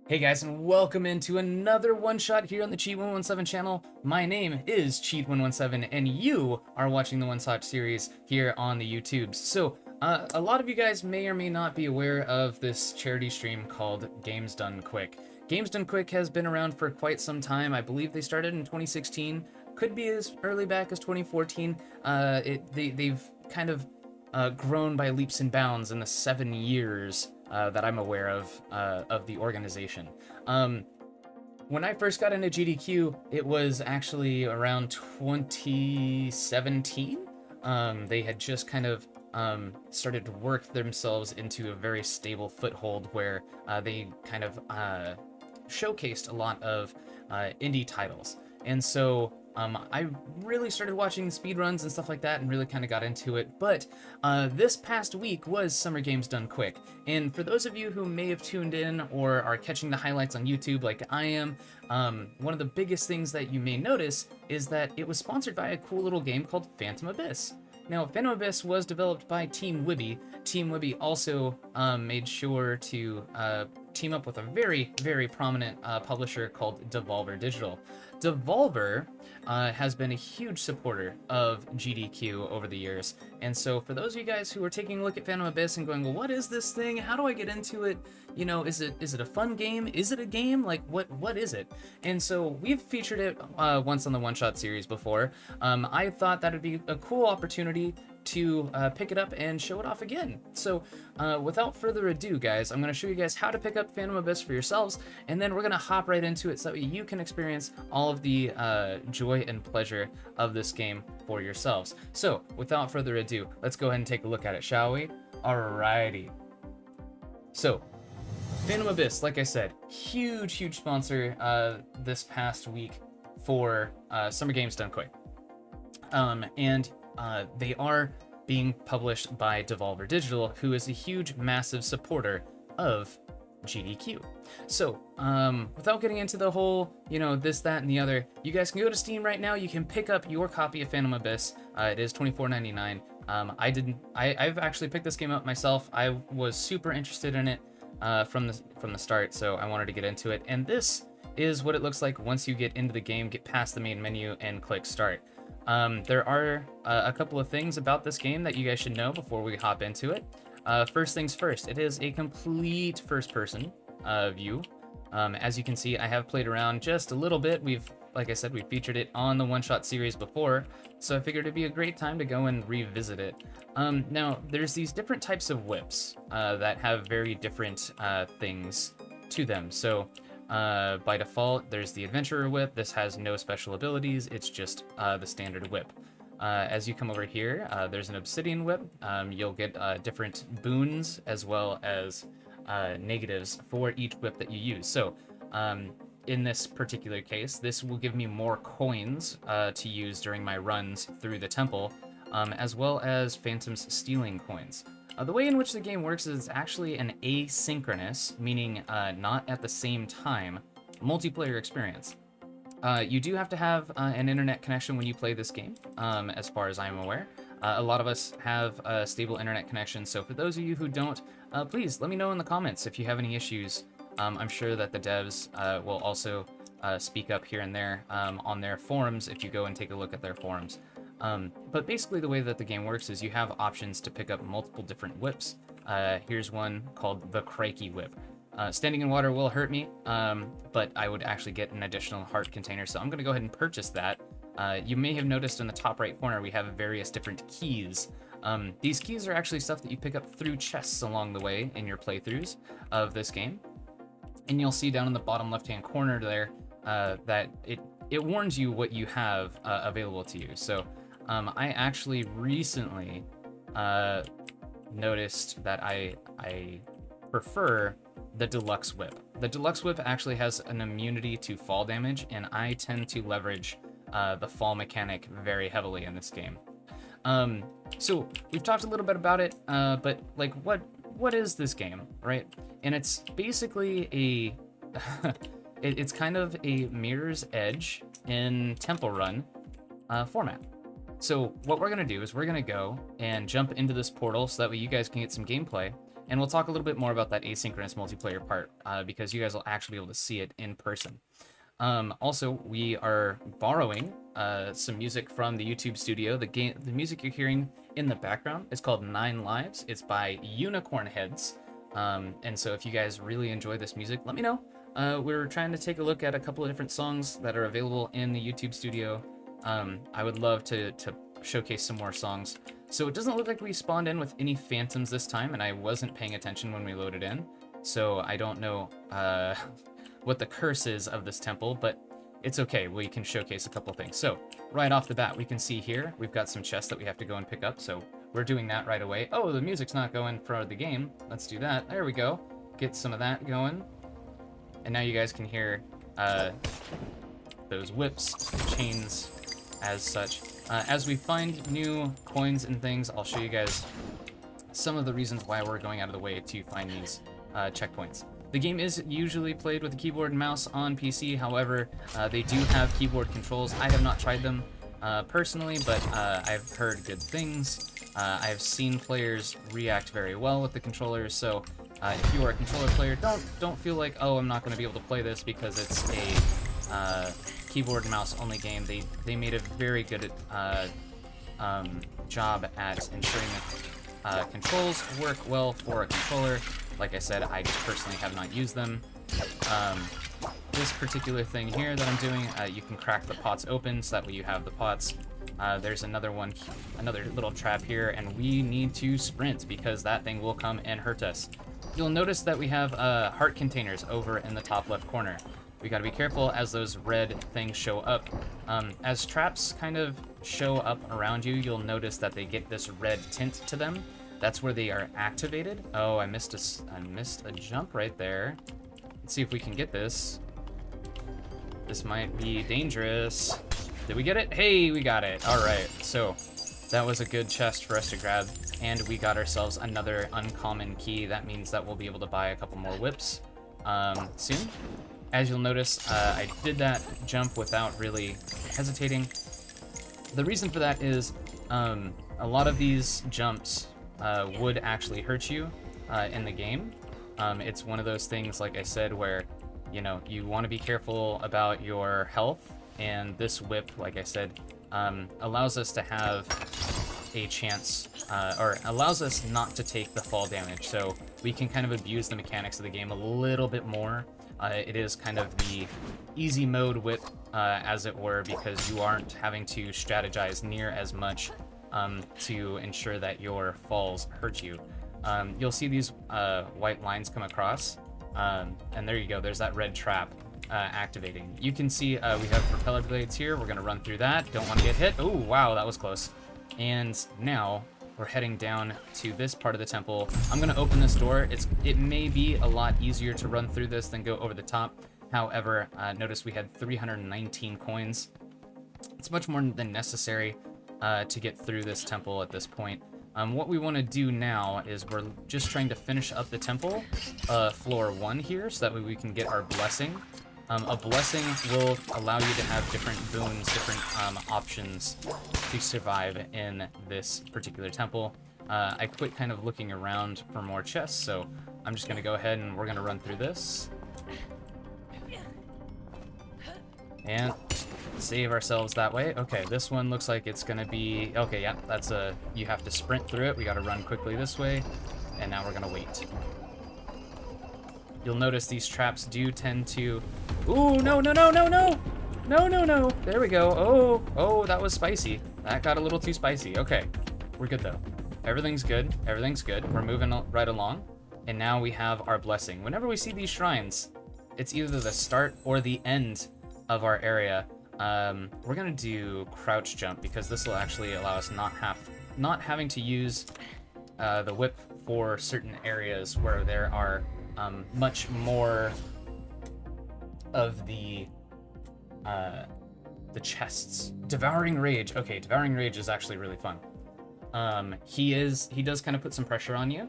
Hey guys, and welcome into another one-shot here on the Cheat117 channel. My name is Cheat117, and you are watching the one-shot series here on the YouTubes. So, a lot of you guys may or may not be aware of this charity stream called Games Done Quick. Games Done Quick has been around for quite some time. I believe they started in 2016, could be as early back as 2014. They've kind of grown by leaps and bounds in the 7 years that I'm aware of the organization. When I first got into GDQ, it was actually around 2017. They had just kind of started to work themselves into a very stable foothold where they kind of showcased a lot of indie titles. And so I really started watching the speedruns and stuff like that and really kind of got into it. But this past week was Summer Games Done Quick. And for those of you who may have tuned in or are catching the highlights on YouTube like I am, one of the biggest things that you may notice is that it was sponsored by a cool little game called Phantom Abyss. Now, Phantom Abyss was developed by Team Wibby. Team Wibby also made sure to team up with a very, very prominent publisher called Devolver Digital. Devolver has been a huge supporter of GDQ over the years, and so for those of you guys who are taking a look at Phantom Abyss and going, well, what is this thing? How do I get into it? You know, is it a fun game? Is it a game? Like, what is it? And so we've featured it once on the One Shot series before. I thought that would be a cool opportunity to pick it up and show it off again. So without further ado, guys, I'm going to show you guys how to pick up Phantom Abyss for yourselves, and then we're going to hop right into it so that you can experience all of the joy and pleasure of this game for yourselves. So without further ado, let's go ahead and take a look at it, shall we? Alrighty. So Phantom Abyss, like I said, huge sponsor this past week for Summer Games Done Quick. And they are being published by Devolver Digital, who is a huge, massive supporter of GDQ. So, without getting into the whole, this, that, and the other, you guys can go to Steam right now. You can pick up your copy of Phantom Abyss. It is $24.99. I've actually picked this game up myself. I was super interested in it from the start, so I wanted to get into it. And this is what it looks like once you get into the game, get past the main menu, and click Start. There are a couple of things about this game that you guys should know before we hop into it. First things first, it is a complete first-person view. As you can see, I have played around just a little bit. Like I said, we've featured it on the one-shot series before, so I figured it'd be a great time to go and revisit it. Now, there's these different types of whips that have very different things to them. So by default, there's the Adventurer Whip. This has no special abilities, it's just the standard whip. As you come over here, there's an Obsidian Whip. You'll get different boons as well as negatives for each whip that you use. So in this particular case, this will give me more coins to use during my runs through the temple, as well as Phantom's stealing coins. The way in which the game works is actually an asynchronous, meaning not at the same time, multiplayer experience. You do have to have an internet connection when you play this game, as far as I'm aware. A lot of us have a stable internet connection, so for those of you who don't, please let me know in the comments if you have any issues. I'm sure that the devs will also speak up here and there on their forums if you go and take a look at their forums. But basically the way that the game works is you have options to pick up multiple different whips. Here's one called the Crikey Whip. Standing in water will hurt me, but I would actually get an additional heart container, so I'm going to go ahead and purchase that. You may have noticed in the top right corner we have various different keys. These keys are actually stuff that you pick up through chests along the way in your playthroughs of this game. And you'll see down in the bottom left-hand corner there that it warns you what you have available to you. So I actually recently noticed that I prefer the Deluxe Whip. The Deluxe Whip actually has an immunity to fall damage, and I tend to leverage the fall mechanic very heavily in this game. So we've talked a little bit about it, but like what is this game, right? And it's basically it's kind of a Mirror's Edge in Temple Run format. So what we're gonna do is we're gonna go and jump into this portal so that way you guys can get some gameplay. And we'll talk a little bit more about that asynchronous multiplayer part because you guys will actually be able to see it in person. Also, we are borrowing some music from the YouTube studio. The music you're hearing in the background is called 9 Lives. It's by Unicorn Heads. And so if you guys really enjoy this music, let me know. We're trying to take a look at a couple of different songs that are available in the YouTube studio. I would love to showcase some more songs. So it doesn't look like we spawned in with any phantoms this time, and I wasn't paying attention when we loaded in. So I don't know what the curse is of this temple, but it's okay. We can showcase a couple things. So right off the bat, we can see here, we've got some chests that we have to go and pick up. So we're doing that right away. Oh, the music's not going for the game. Let's do that. There we go. Get some of that going. And now you guys can hear those whips, chains, as such. As we find new coins and things, I'll show you guys some of the reasons why we're going out of the way to find these checkpoints. The game is usually played with a keyboard and mouse on PC, however, they do have keyboard controls. I have not tried them personally, but I've heard good things. I've seen players react very well with the controllers, so if you are a controller player, don't feel like, oh, I'm not going to be able to play this because it's a keyboard and mouse only game. They made a very good job at ensuring that controls work well for a controller. Like I said, I just personally have not used them. This particular thing here that I'm doing, you can crack the pots open, so that way you have the pots. There's another little trap here, and we need to sprint because that thing will come and hurt us. You'll notice that we have heart containers over in the top left corner. We gotta be careful as those red things show up. As traps kind of show up around you, you'll notice that they get this red tint to them. That's where they are activated. Oh, I missed a jump right there. Let's see if we can get this. This might be dangerous. Did we get it? Hey, we got it. All right, so that was a good chest for us to grab, and we got ourselves another uncommon key. That means that we'll be able to buy a couple more whips soon. As you'll notice, I did that jump without really hesitating. The reason for that is a lot of these jumps would actually hurt you in the game. It's one of those things, like I said, where you want to be careful about your health, and this whip, like I said, allows us to have a chance, or allows us not to take the fall damage, so we can kind of abuse the mechanics of the game a little bit more. It is kind of the easy mode whip, as it were, because you aren't having to strategize near as much to ensure that your falls hurt you. You'll see these white lines come across, and there you go, there's that red trap activating. You can see we have propeller blades here. We're gonna run through that. Don't want to get hit. Oh, wow, that was close. And now we're heading down to this part of the temple. I'm gonna open this door. It may be a lot easier to run through this than go over the top. However, notice we had 319 coins. It's much more than necessary to get through this temple at this point. What we want to do now is we're just trying to finish up the temple, floor 1 here, so that way we can get our blessing. A blessing will allow you to have different boons, different options to survive in this particular temple. I quit kind of looking around for more chests, so I'm just going to go ahead and we're going to run through this. And save ourselves that way. Okay, this one looks like it's going to be... Okay, yeah, that's you have to sprint through it. We got to run quickly this way, and now we're going to wait. You'll notice these traps do tend to... Ooh, no, no, no, no, no! No, no, no! There we go. Oh, that was spicy. That got a little too spicy. Okay, we're good, though. Everything's good. Everything's good. We're moving right along. And now we have our blessing. Whenever we see these shrines, it's either the start or the end of our area. We're going to do crouch jump, because this will actually allow us not having to use the whip for certain areas where there are much more of the chests. Devouring Rage. Okay, Devouring Rage is actually really fun. He does kind of put some pressure on you.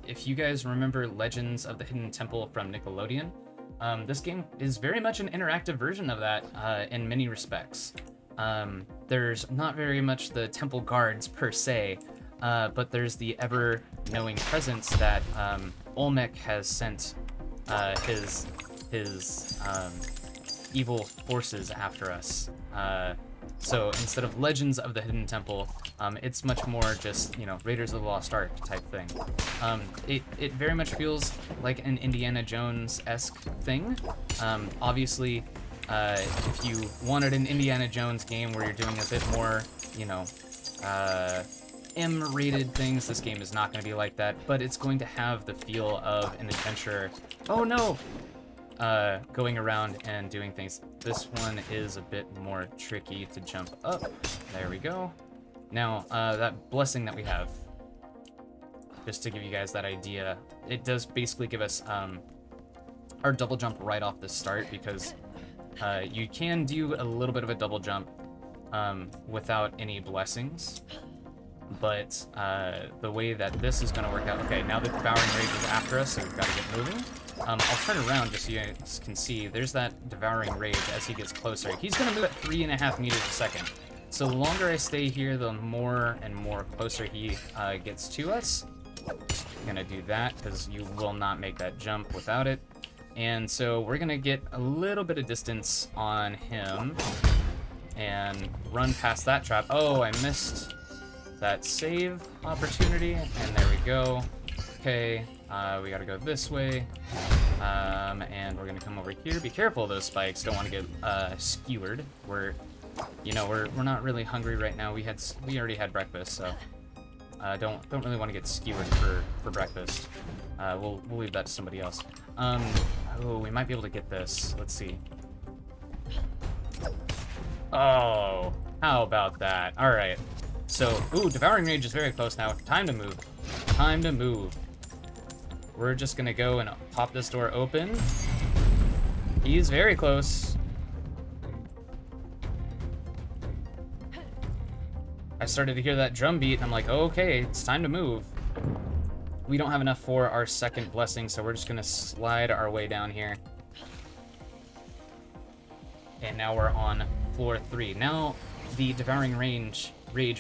If you guys remember Legends of the Hidden Temple from Nickelodeon, this game is very much an interactive version of that in many respects. There's not very much the temple guards per se, but there's the ever knowing presence that Olmec has sent his evil forces after us. So instead of Legends of the Hidden Temple, it's much more just, you know, Raiders of the Lost Ark type thing. It very much feels like an Indiana Jones-esque thing. Obviously, if you wanted an Indiana Jones game where you're doing a bit more, you know, M-rated things, this game is not going to be like that, but it's going to have the feel of an adventure. Oh no! Going around and doing things. This one is a bit more tricky to jump up. There we go. Now, that blessing that we have, just to give you guys that idea, it does basically give us our double jump right off the start, because you can do a little bit of a double jump without any blessings. But the way that this is going to work out... Okay, now the Devouring Rage is after us, so we've got to get moving. I'll turn around just so you guys can see. There's that Devouring Rage as he gets closer. He's going to move at 3.5 meters a second. So the longer I stay here, the more and more closer he gets to us. I'm going to do that because you will not make that jump without it. And so we're going to get a little bit of distance on him and run past that trap. Oh, I missed that save opportunity, and there we go. Okay, we gotta go this way, and we're gonna come over here. Be careful of those spikes. Don't want to get skewered. We're not really hungry right now. We already had breakfast, so don't really want to get skewered for breakfast. We'll leave that to somebody else. Oh, we might be able to get this. Let's see. Oh, how about that? All right. So, ooh, Devouring Rage is very close now. Time to move. Time to move. We're just gonna go and pop this door open. He's very close. I started to hear that drum beat, and I'm like, okay, it's time to move. We don't have enough for our second blessing, so we're just gonna slide our way down here. And now we're on floor 3. Now, the Devouring Rage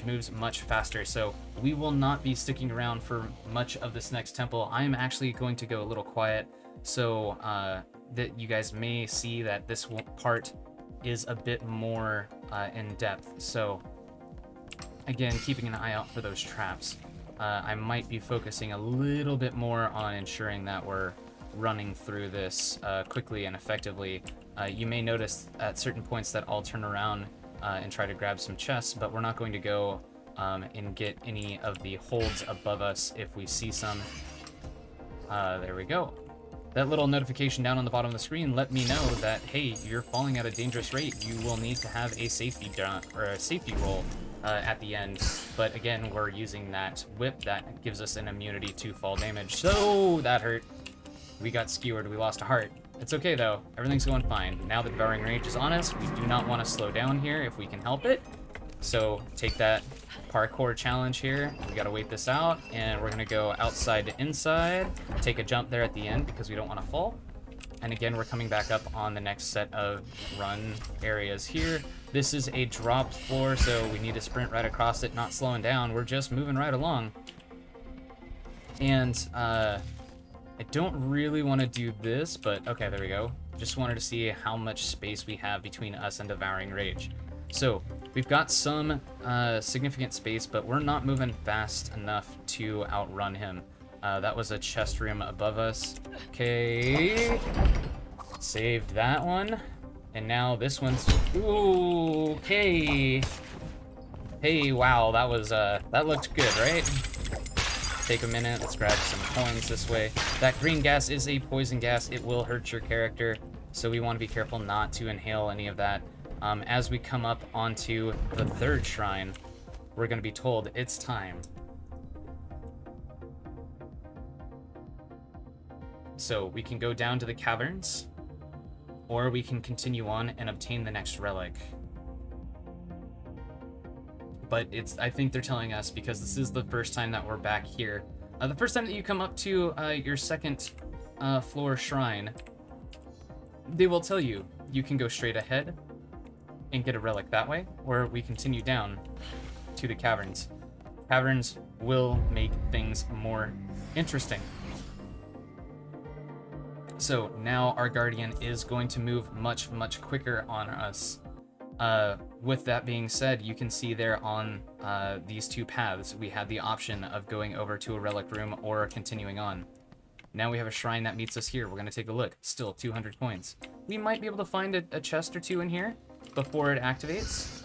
moves much faster, so we will not be sticking around for much of this next temple. I am actually going to go a little quiet, so that you guys may see that this part is a bit more in depth. So again, keeping an eye out for those traps. I might be focusing a little bit more on ensuring that we're running through this quickly and effectively. You may notice at certain points that I'll turn around and try to grab some chests, but we're not going to go and get any of the holds above us if we see some. There we go. That little notification down on the bottom of the screen let me know that, hey, you're falling at a dangerous rate. You will need to have a safety jump or a safety roll at the end. But again, we're using that whip that gives us an immunity to fall damage. So that hurt. We got skewered. We lost a heart. It's okay though, everything's going fine. Now that Devouring Rage is on us, we do not want to slow down here if we can help it. So take that parkour challenge here. We gotta wait this out, and we're gonna go outside to inside, take a jump there at the end because we don't want to fall. And again, we're coming back up on the next set of run areas here. This is a dropped floor, so we need to sprint right across it, not slowing down. We're just moving right along. And I don't really want to do this, but okay, there we go. Just wanted to see how much space we have between us and Devouring Rage. So we've got some significant space, but we're not moving fast enough to outrun him. That was a chest room above us. Okay, saved that one. And now this one's, ooh, okay. Hey, wow, that was, that looked good, right? Take a minute, let's grab some coins this way. That green gas is a poison gas. It will hurt your character, so we want to be careful not to inhale any of that. As we come up onto the third shrine, we're going to be told it's time. So we can go down to the caverns, or we can continue on and obtain the next relic. But I think they're telling us, because this is the first time that we're back here. The first time that you come up to your second floor shrine, they will tell you you can go straight ahead and get a relic that way, or we continue down to the caverns. Caverns will make things more interesting. So now our Guardian is going to move much, much quicker on us. With that being said, you can see there on these two paths, we had the option of going over to a relic room or continuing on. Now we have a shrine that meets us here. We're going to take a look. Still 200 coins. We might be able to find a chest or two in here before it activates.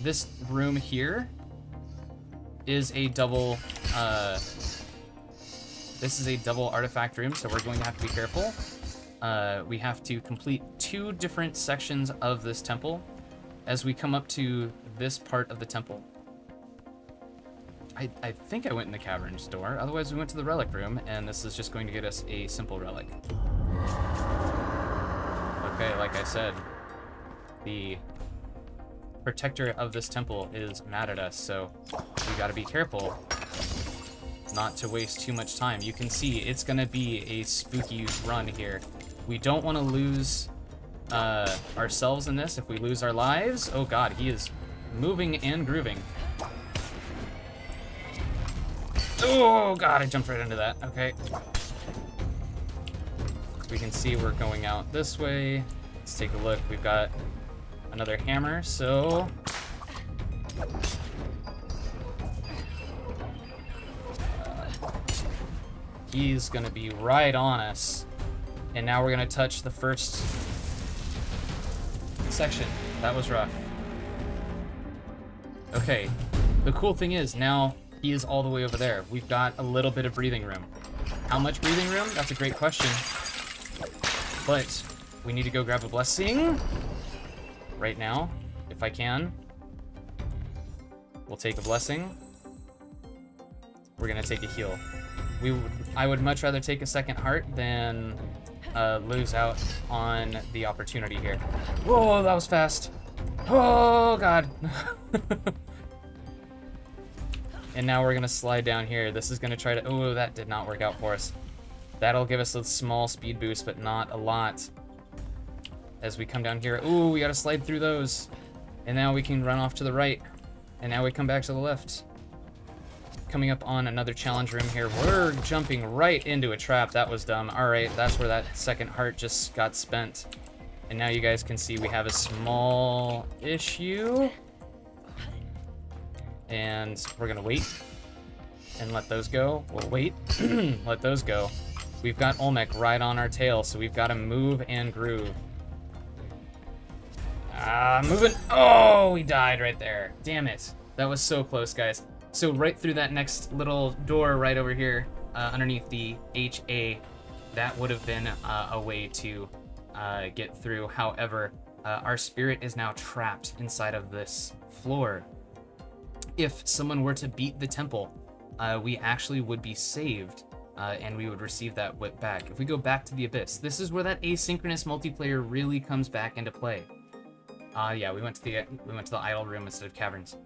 This room here is a double... this is a double artifact room, so we're going to have to be careful. We have to complete 2 different sections of this temple as we come up to this part of the temple. I think I went in the caverns door, otherwise we went to the relic room, and this is just going to get us a simple relic. Okay, like I said, the protector of this temple is mad at us, so we gotta be careful not to waste too much time. You can see it's gonna be a spooky run here. We don't want to lose ourselves in this. If we lose our lives, oh god, he is moving and grooving. Oh god, I jumped right into that. Okay. We can see we're going out this way. Let's take a look. We've got another hammer, so... he's gonna be right on us. And now we're gonna touch the first section. That was rough. Okay, the cool thing is now he is all the way over there. We've got a little bit of breathing room. How much breathing room? That's a great question. But we need to go grab a blessing right now, if I can. We'll take a blessing. We're gonna take a heal. I would much rather take a second heart than lose out on the opportunity here. Whoa, that was fast. Oh, God. And now we're going to slide down here. This is going to try to... oh, that did not work out for us. That'll give us a small speed boost, but not a lot. As we come down here. Ooh, we got to slide through those. And now we can run off to the right. And now we come back to the left. Coming up on another challenge room here. We're jumping right into a trap. That was dumb. All right, that's where that second heart just got spent. And now you guys can see we have a small issue. And we're gonna wait and let those go. We'll wait, let those go. We've got Olmec right on our tail, so we've got to move and groove. Moving. Oh, we died right there. Damn it. That was so close, guys. So right through that next little door right over here, underneath the HA, that would have been a way to get through. However, our spirit is now trapped inside of this floor. If someone were to beat the temple, we actually would be saved, and we would receive that whip back. If we go back to the Abyss, this is where that asynchronous multiplayer really comes back into play. Yeah, we went to the idol room instead of caverns.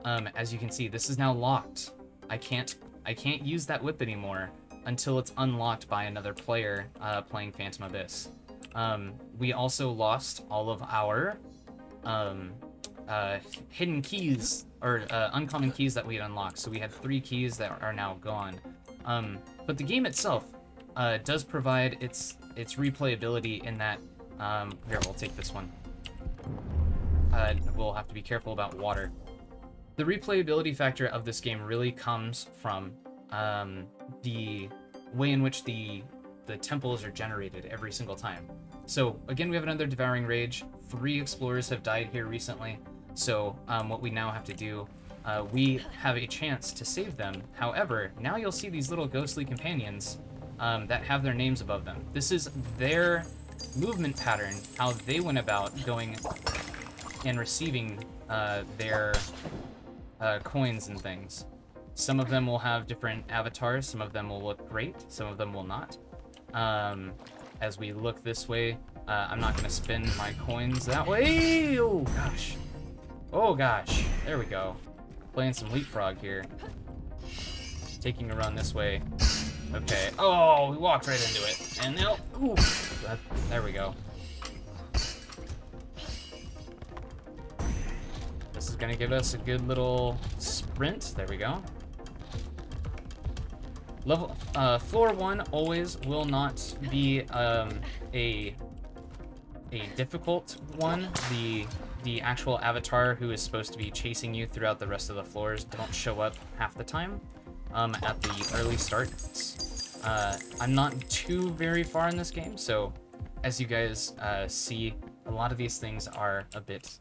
As you can see, this is now locked. I can't use that whip anymore until it's unlocked by another player playing Phantom Abyss. We also lost all of our hidden keys, or uncommon keys that we had unlocked. So we had 3 keys that are now gone. But the game itself does provide its replayability in that... here, we'll take this one. We'll have to be careful about water. The replayability factor of this game really comes from the way in which the temples are generated every single time. So again, we have another Devouring Rage. 3 explorers have died here recently. So what we now have to do, we have a chance to save them. However, now you'll see these little ghostly companions that have their names above them. This is their movement pattern, how they went about going and receiving their coins and things. Some of them will have different avatars, some of them will look great, some of them will not. As we look this way, I'm not gonna spin my coins that way. Oh gosh. Oh gosh, there we go. Playing some leapfrog here. Taking a run this way. Okay, oh, we walked right into it. And now, ooh, there we go. This is gonna give us a good little sprint. There we go. Level floor 1 always will not be a difficult one. The actual avatar who is supposed to be chasing you throughout the rest of the floors don't show up half the time at the early starts. I'm not too very far in this game, so as you guys see, a lot of these things are a bit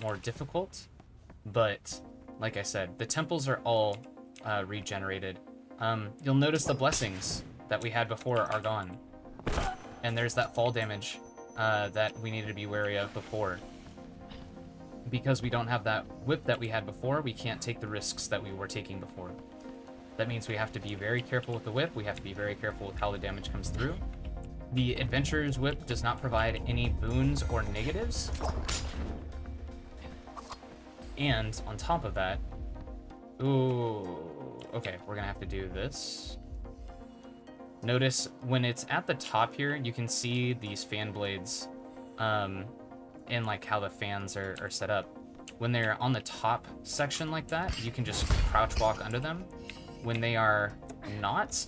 more difficult, but like I said, the temples are all regenerated. You'll notice the blessings that we had before are gone, and there's that fall damage that we needed to be wary of before. Because we don't have that whip that we had before, we can't take the risks that we were taking before. That means we have to be very careful with the whip, we have to be very careful with how the damage comes through. The Adventurer's Whip does not provide any boons or negatives. And on top of that, ooh, okay, we're gonna have to do this. Notice when it's at the top here, you can see these fan blades and like how the fans are set up. When they're on the top section like that, you can just crouch walk under them. When they are not,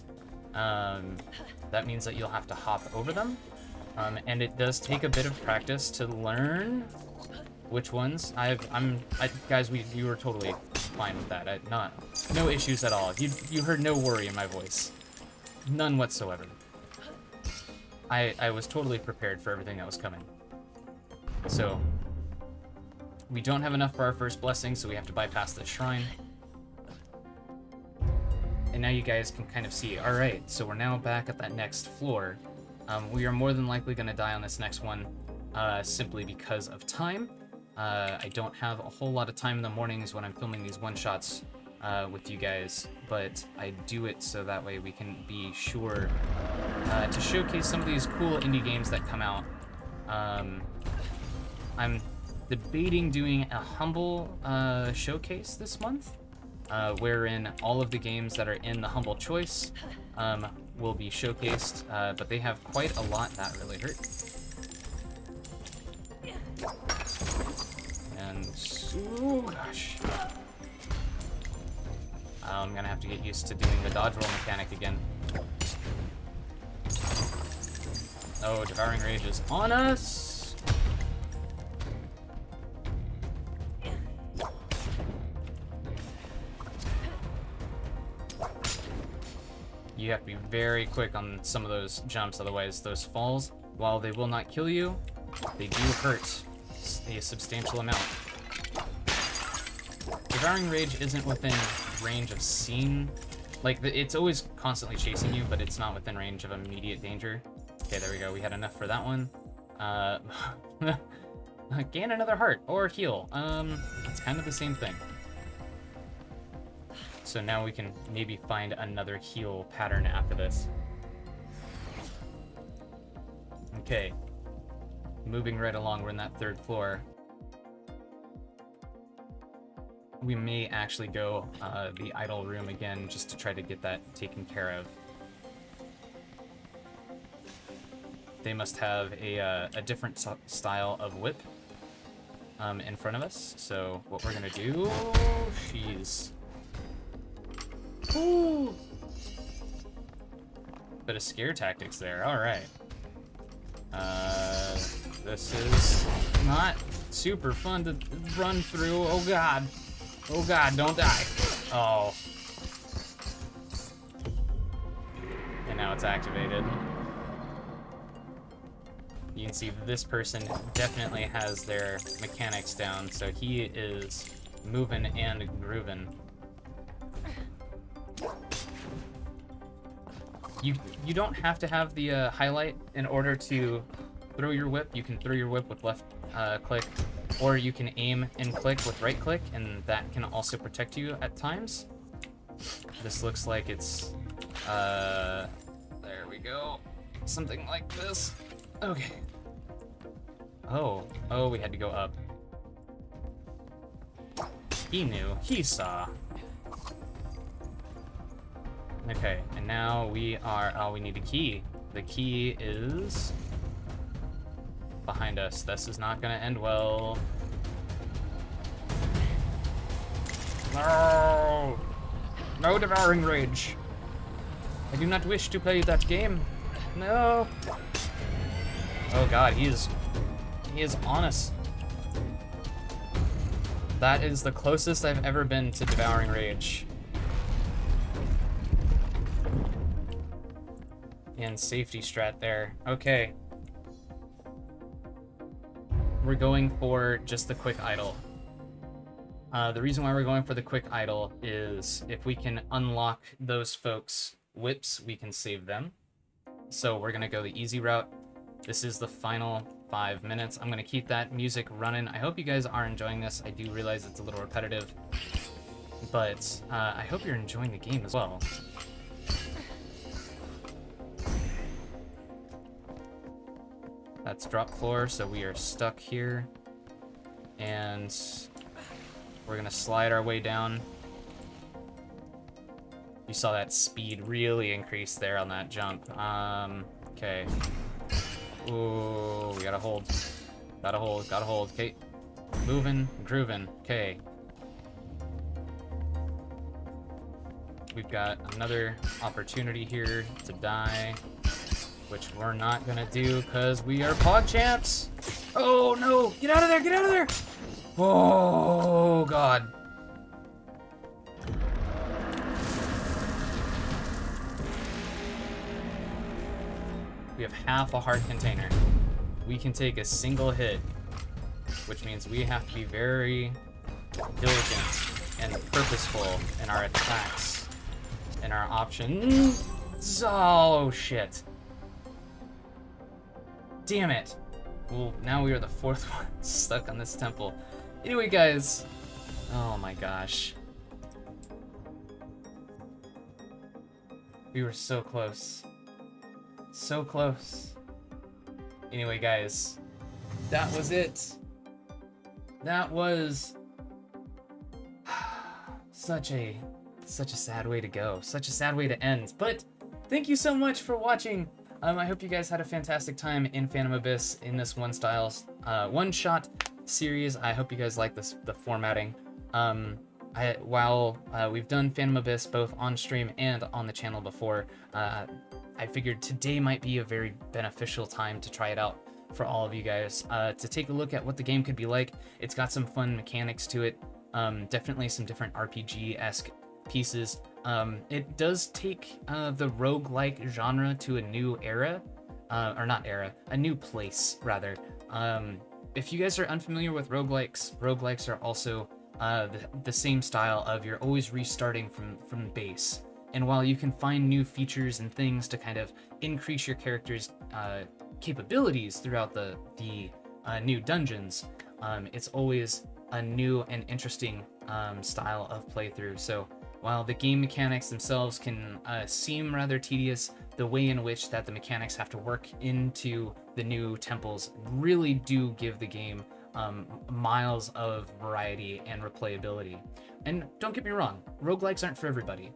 that means that you'll have to hop over them. And it does take a bit of practice to learn which ones. Guys, we were totally fine with that. No issues at all. You heard no worry in my voice. None whatsoever. I was totally prepared for everything that was coming. So, we don't have enough for our first blessing, so we have to bypass the shrine. And now you guys can kind of see, alright, so we're now back at that next floor. We are more than likely going to die on this next one, simply because of time. I don't have a whole lot of time in the mornings when I'm filming these one-shots with you guys, but I do it so that way we can be sure to showcase some of these cool indie games that come out. I'm debating doing a Humble showcase this month, wherein all of the games that are in the Humble choice will be showcased, but they have quite a lot. That really hurt. And, oh gosh. I'm gonna have to get used to doing the dodge roll mechanic again. Oh, Devouring Rage is on us! You have to be very quick on some of those jumps, otherwise those falls, while they will not kill you, they do hurt a substantial amount. Devouring Rage isn't within range of seeing, like, it's always constantly chasing you, but it's not within range of immediate danger. Okay, there we go, we had enough for that one. Gain another heart, or heal. It's kind of the same thing. So now we can maybe find another heal pattern after this. Okay. Moving right along, we're in that third floor. We may actually go the idol room again just to try to get that taken care of. They must have a different style of whip in front of us. So what we're gonna do, jeez. Ooh. Bit of scare tactics there, alright. This is not super fun to run through. Oh god. Oh god, don't die. Oh. And now it's activated. You can see this person definitely has their mechanics down, so he is moving and grooving. You don't have to have the highlight in order to throw your whip. You can throw your whip with left click, or you can aim and click with right click, and that can also protect you at times. This looks like it's, there we go. Something like this. Okay. Oh, we had to go up. He knew, he saw. Okay, and now we are, oh, we need a key. The key is behind us. This is not gonna end well. No! No devouring rage. I do not wish to play that game. No. Oh god, he is on us. That is the closest I've ever been to devouring rage. And safety strat there. Okay. We're going for just the quick idle. The reason why we're going for the quick idle is if we can unlock those folks' whips, we can save them. So we're gonna go the easy route. This is the final 5 minutes. I'm gonna keep that music running. I hope you guys are enjoying this. I do realize it's a little repetitive, but I hope you're enjoying the game as well. That's drop floor, so we are stuck here. And we're gonna slide our way down. You saw that speed really increase there on that jump. Okay. Ooh, we gotta hold. Gotta hold, gotta hold. Okay. Moving, grooving. Okay. We've got another opportunity here to die, which we're not gonna do because we are Pog Champs. Oh no! Get out of there! Get out of there! Oh god. We have half a heart container. We can take a single hit, which means we have to be very diligent and purposeful in our attacks and our options. Oh shit. Damn it. Well, now we are the fourth one stuck on this temple. Anyway, guys. Oh my gosh. We were so close. So close. Anyway, guys. That was it. That was such a sad way to go. Such a sad way to end. But thank you so much for watching. I hope you guys had a fantastic time in Phantom Abyss in this one-shot series. I hope you guys like the formatting. While we've done Phantom Abyss both on stream and on the channel before, I figured today might be a very beneficial time to try it out for all of you guys, to take a look at what the game could be like. It's got some fun mechanics to it, definitely some different RPG-esque pieces. It does take the roguelike genre to a new era, or not era, a new place, rather. If you guys are unfamiliar with roguelikes are also the same style of you're always restarting from base. And while you can find new features and things to kind of increase your character's capabilities throughout the new dungeons, it's always a new and interesting style of playthrough. So while the game mechanics themselves can seem rather tedious, the way in which that the mechanics have to work into the new temples really do give the game miles of variety and replayability. And don't get me wrong, roguelikes aren't for everybody.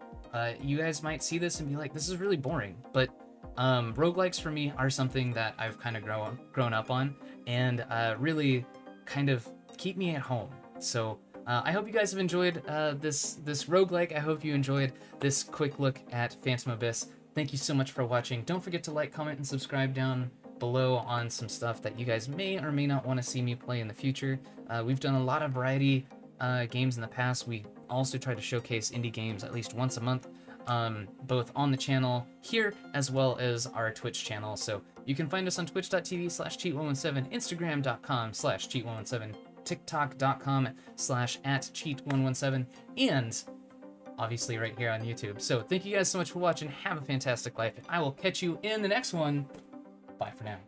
You guys might see this and be like, this is really boring, but roguelikes for me are something that I've kind of grown up on and really kind of keep me at home. So I hope you guys have enjoyed this roguelike. I hope you enjoyed this quick look at Phantom Abyss. Thank you so much for watching. Don't forget to like, comment, and subscribe down below on some stuff that you guys may or may not want to see me play in the future. We've done a lot of variety games in the past. We also try to showcase indie games at least once a month, both on the channel here as well as our Twitch channel. So you can find us on twitch.tv/cheat117, instagram.com/cheat117, tiktok.com/@cheat117, and obviously right here on YouTube. So thank you guys so much for watching. Have a fantastic life, and I will catch you in the next one. Bye for now.